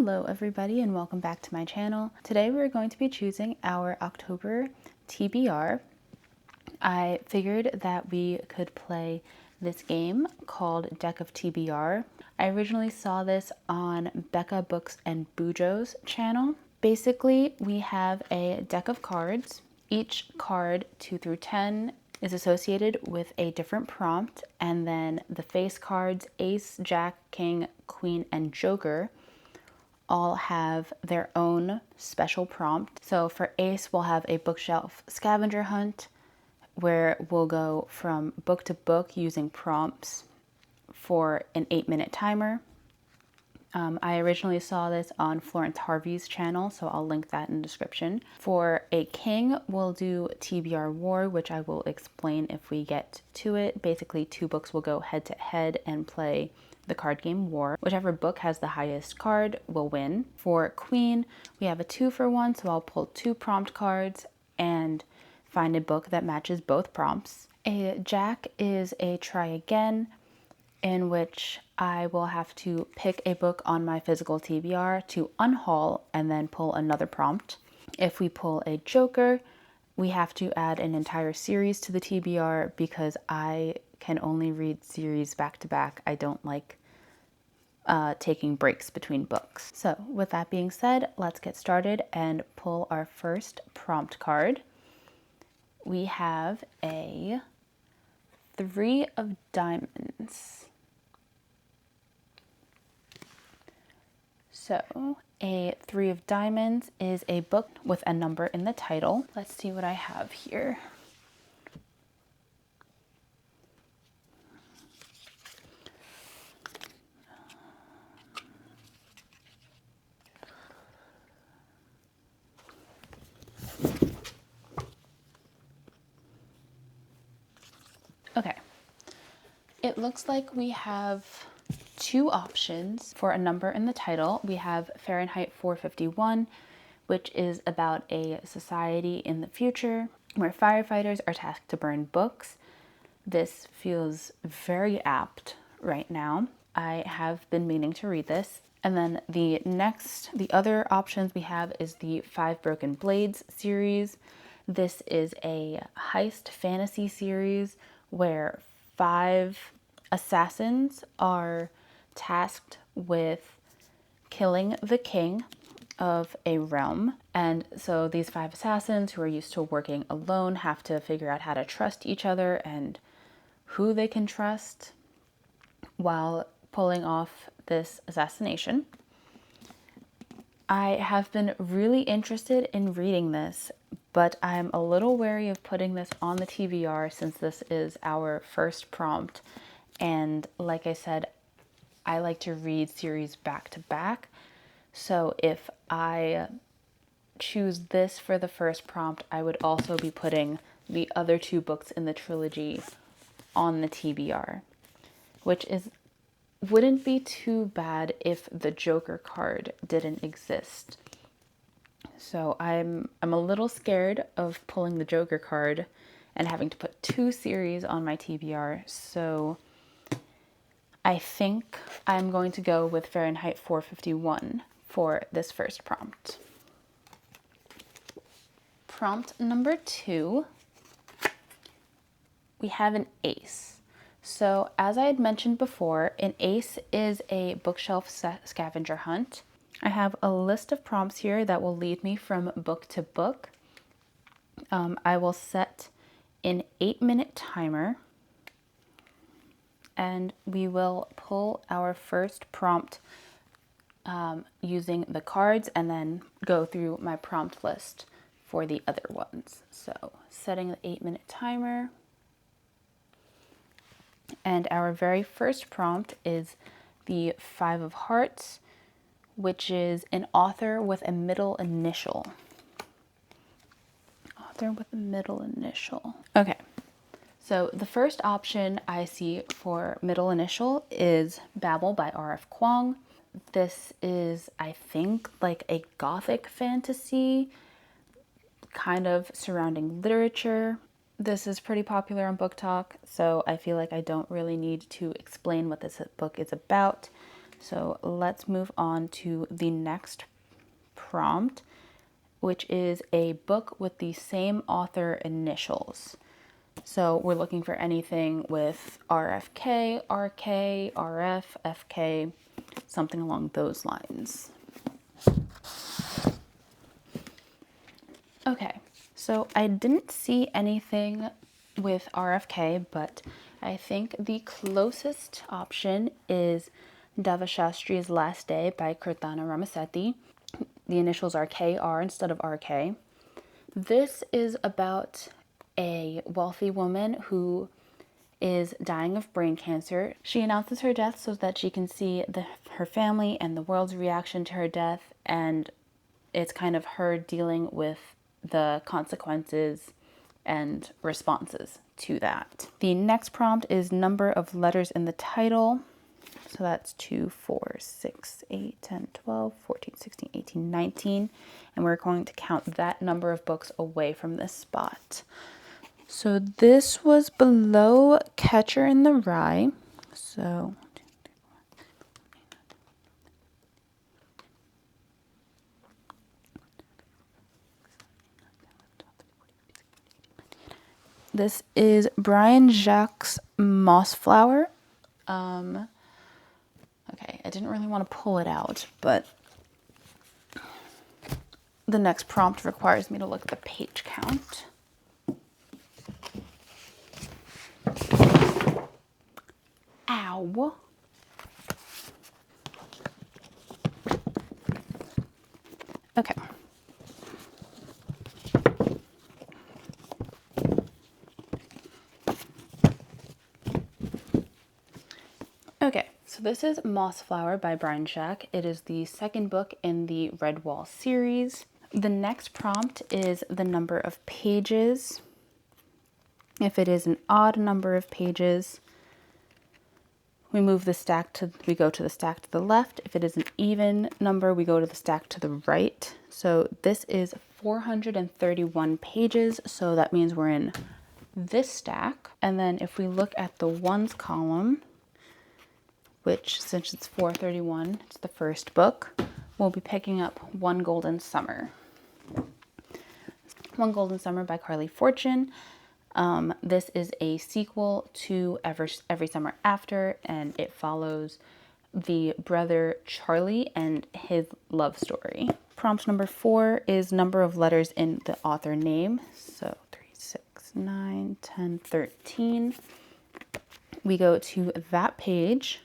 Hello everybody and welcome back to my channel. Today we're going to be choosing our October TBR. I figured that we could play this game called Deck of TBR. I originally saw this on Becca Books and Bujo's channel. Basically, we have a deck of cards. Each card 2 through 10 is associated with a different prompt, and then the face cards Ace, Jack, King, Queen, and Joker all have their own special prompt. So for Ace, we'll have a bookshelf scavenger hunt where we'll go from book to book using prompts for an 8-minute timer. I originally saw this on Florence Harvey's channel, so I'll link that in the description. For a king, we'll do TBR War, which I will explain if we get to it. Basically, 2 books will go head to head and play the card game War. Whichever book has the highest card will win. For queen, we have a 2-for-1, so I'll pull 2 prompt cards and find a book that matches both prompts. A jack is a try again, in which I will have to pick a book on my physical TBR to unhaul and then pull another prompt. If we pull a joker, we have to add an entire series to the TBR because I can only read series back to back. I don't like taking breaks between books. So with that being said, let's get started and pull our first prompt card. We have a 3 of diamonds. So a 3 of diamonds is a book with a number in the title. Let's see what I have here. Okay, it looks like we have 2 options for a number in the title. We have Fahrenheit 451, which is about a society in the future where firefighters are tasked to burn books. This feels very apt right now. I have been meaning to read this. And then the other options we have is the 5 Broken Blades series. This is a heist fantasy series where 5 assassins are tasked with killing the king of a realm. And so these 5 assassins who are used to working alone have to figure out how to trust each other and who they can trust while pulling off this assassination. I have been really interested in reading this, but I'm a little wary of putting this on the TBR since this is our first prompt. And like I said, I like to read series back to back. So if I choose this for the first prompt, I would also be putting the other 2 books in the trilogy on the TBR, which wouldn't be too bad if the Joker card didn't exist. So I'm a little scared of pulling the Joker card and having to put 2 series on my TBR. So I think I'm going to go with Fahrenheit 451 for this first prompt. Prompt number 2, we have an ace. So as I had mentioned before, an ace is a bookshelf scavenger hunt. I have a list of prompts here that will lead me from book to book. I will set an 8-minute timer, and we will pull our first prompt using the cards and then go through my prompt list for the other ones. So setting the 8-minute timer. And our very first prompt is the 5 of Hearts, which is an author with a middle initial. Author with a middle initial. Okay, so the first option I see for middle initial is Babel by R.F. Kuang. This is, I think, like a gothic fantasy, kind of surrounding literature. This is pretty popular on Book Talk, so I feel like I don't really need to explain what this book is about. So let's move on to the next prompt, which is a book with the same author initials. So we're looking for anything with RFK, RK, RF, FK, something along those lines. Okay, so I didn't see anything with RFK, but I think the closest option is Dava Shastri's Last Day by Kirtana Ramasetti. The initials are KR instead of RK. This is about a wealthy woman who is dying of brain cancer. She announces her death so that she can see her family and the world's reaction to her death, and it's kind of her dealing with the consequences and responses to that. The next prompt is number of letters in the title. So that's 2, 4, 6, 8, 10, 12, 14, 16, 18, 19. And we're going to count that number of books away from this spot. So this was below Catcher in the Rye. So this is Brian Jacques Mossflower. Okay, I didn't really want to pull it out, but the next prompt requires me to look at the page count. Ow. Okay. Okay, so this is Mossflower by Brian Jacques. It is the second book in the Red Wall series. The next prompt is the number of pages. If it is an odd number of pages, we go to the stack to the left. If it is an even number, we go to the stack to the right. So this is 431 pages, so that means we're in this stack. And then if we look at the ones column, which since it's 431, it's the first book, we'll be picking up One Golden Summer. One Golden Summer by Carly Fortune. This is a sequel to Every Summer After, and it follows the brother Charlie and his love story. Prompt number 4 is number of letters in the author name. So 3, 6, 9, 10, 13. We go to that page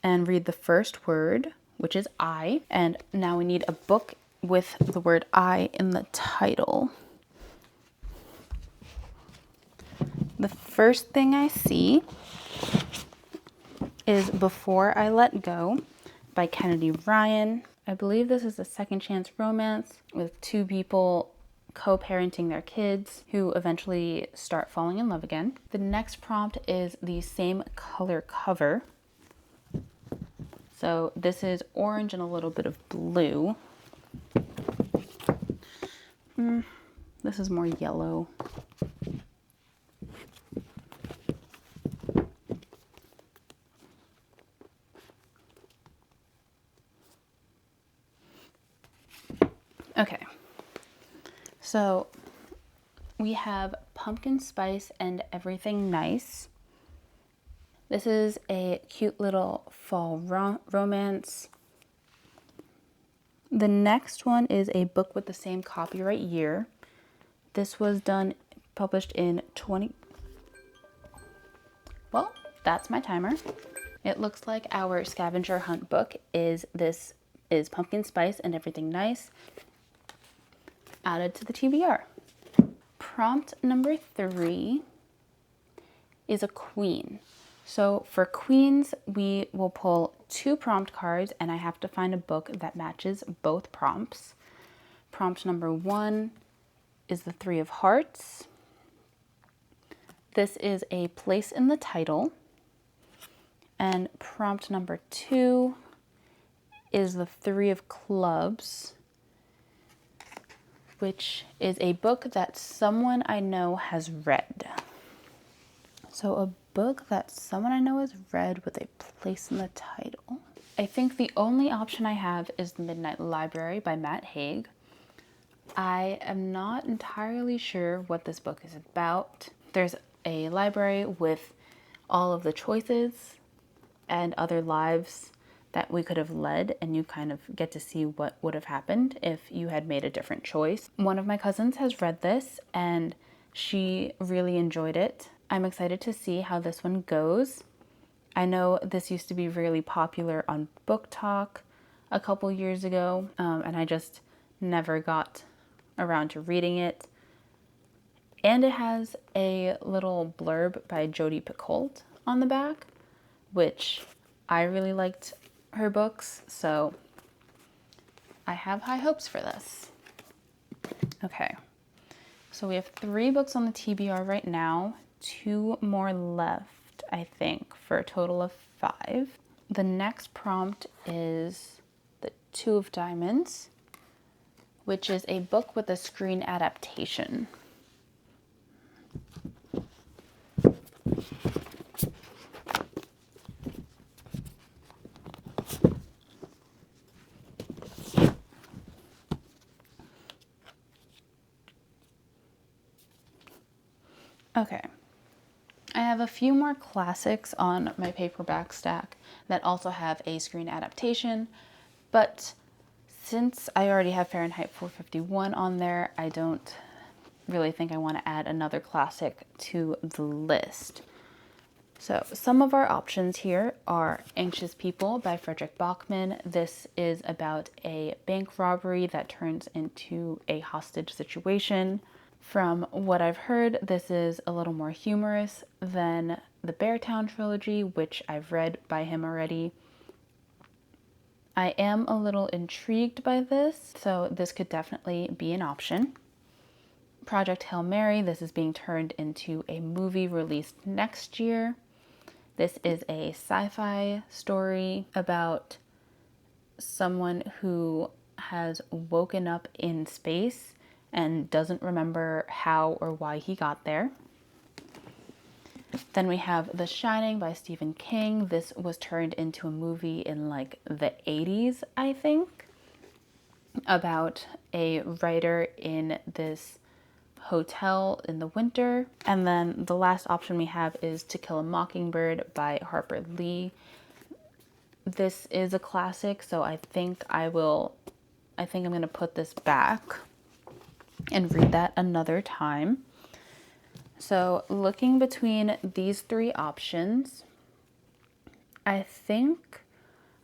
and read the first word, which is I. And now we need a book with the word I in the title. The first thing I see is Before I Let Go by Kennedy Ryan. I believe this is a second chance romance with two people co-parenting their kids who eventually start falling in love again. The next prompt is the same color cover. So this is orange and a little bit of blue. This is more yellow. Okay, so we have Pumpkin Spice and Everything Nice. This is a cute little fall romance. The next one is a book with the same copyright year. This was published in Well, that's my timer. It looks like our scavenger hunt book is Pumpkin Spice and Everything Nice, added to the TBR. Prompt number 3 is a queen. So for queens, we will pull 2 prompt cards, and I have to find a book that matches both prompts. Prompt number 1 is the 3 of Hearts. This is a place in the title. And prompt number 2 is the 3 of Clubs, which is a book that someone I know has read. So a book that someone I know has read with a place in the title. I think the only option I have is The Midnight Library by Matt Haig. I am not entirely sure what this book is about. There's a library with all of the choices and other lives that we could have led, and you kind of get to see what would have happened if you had made a different choice. One of my cousins has read this and she really enjoyed it. I'm excited to see how this one goes. I know this used to be really popular on Book Talk a couple years ago, and I just never got around to reading it. And it has a little blurb by Jodi Picoult on the back, which I really liked her books, so I have high hopes for this. Okay, so we have 3 books on the TBR right now, 2 more left, I think, for a total of 5. The next prompt is The Two of Diamonds, which is a book with a screen adaptation. Okay, I have a few more classics on my paperback stack that also have a screen adaptation, but since I already have Fahrenheit 451 on there, I don't really think I want to add another classic to the list. So some of our options here are Anxious People by Frederick Bachman. This is about a bank robbery that turns into a hostage situation. From what I've heard, this is a little more humorous than the Beartown trilogy, which I've read by him already. I am a little intrigued by this, so this could definitely be an option. Project Hail Mary, this is being turned into a movie released next year. This is a sci-fi story about someone who has woken up in space and doesn't remember how or why he got there. Then we have The Shining by Stephen King. This was turned into a movie in like the 80s, I think, about a writer in this hotel in the winter. And then the last option we have is To Kill a Mockingbird by Harper Lee. This is a classic, so I think I'm going to put this back and read that another time. So looking between these 3 options, I think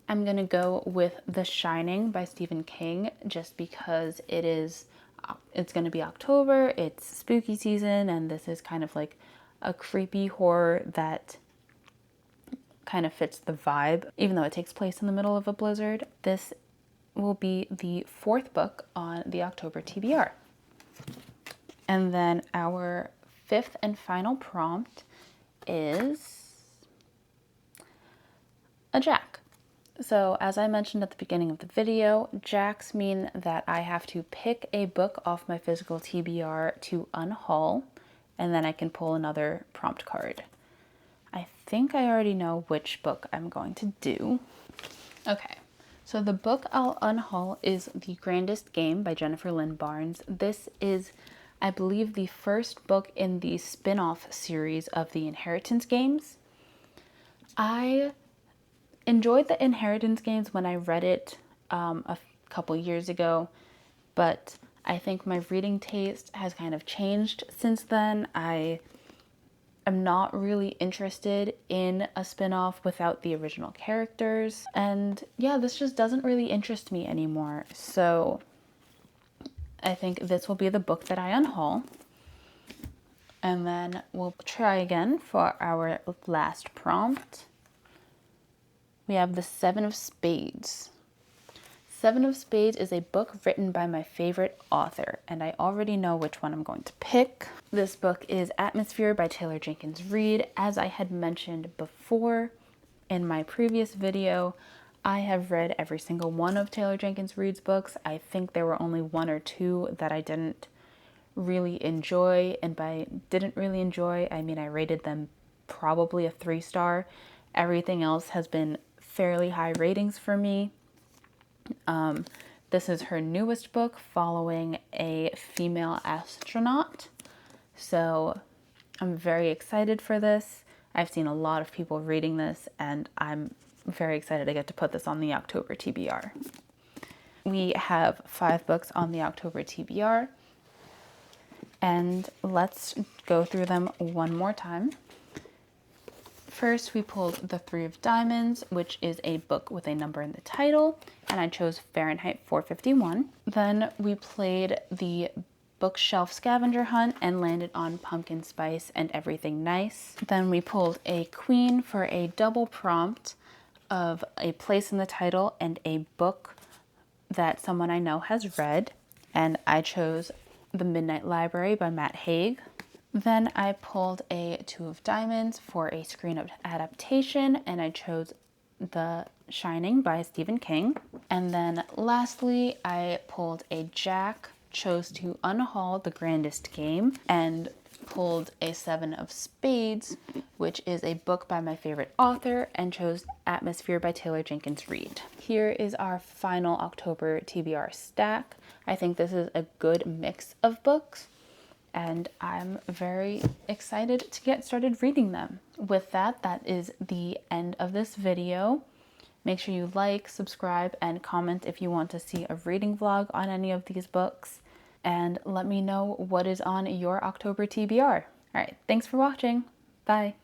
I'm going to go with The Shining by Stephen King, just because it's going to be October, it's spooky season, and this is kind of like a creepy horror that kind of fits the vibe, even though it takes place in the middle of a blizzard. This will be the 4th book on the October TBR. And then our 5th and final prompt is a jack. So as I mentioned at the beginning of the video, jacks mean that I have to pick a book off my physical TBR to unhaul, and then I can pull another prompt card. I think I already know which book I'm going to do. Okay, so the book I'll unhaul is The Grandest Game by Jennifer Lynn Barnes. This is, I believe, the first book in the spin-off series of the Inheritance games. I enjoyed the Inheritance games when I read it a couple years ago, but I think my reading taste has kind of changed since then. I am not really interested in a spin-off without the original characters, and yeah, this just doesn't really interest me anymore. So I think this will be the book that I unhaul. And then we'll try again for our last prompt. We have The Seven of Spades. Seven of Spades is a book written by my favorite author, and I already know which one I'm going to pick. This book is Atmosphere by Taylor Jenkins Reid. As I had mentioned before in my previous video, I have read every single one of Taylor Jenkins Reid's books. I think there were only 1 or 2 that I didn't really enjoy, and by didn't really enjoy, I mean I rated them probably a 3-star. Everything else has been fairly high ratings for me. This is her newest book following a female astronaut. So I'm very excited for this. I've seen a lot of people reading this, and I'm very excited to get to put this on the October TBR. We have 5 books on the October TBR, and let's go through them one more time. First, we pulled The Three of Diamonds, which is a book with a number in the title, and I chose Fahrenheit 451. Then we played the bookshelf scavenger hunt and landed on Pumpkin Spice and Everything Nice. Then we pulled a queen for a double prompt of a place in the title and a book that someone I know has read, and I chose The Midnight Library by Matt Haig. Then I pulled a Two of Diamonds for a screen adaptation, and I chose The Shining by Stephen King. And then lastly, I pulled a Jack, chose to unhaul The Grandest Game, and pulled a Seven of Spades, which is a book by my favorite author, and chose Atmosphere by Taylor Jenkins Reid. Here is our final October TBR stack. I think this is a good mix of books, and I'm very excited to get started reading them. With that, that is the end of this video. Make sure you like, subscribe, and comment if you want to see a reading vlog on any of these books. And let me know what is on your October TBR. All right, thanks for watching. Bye.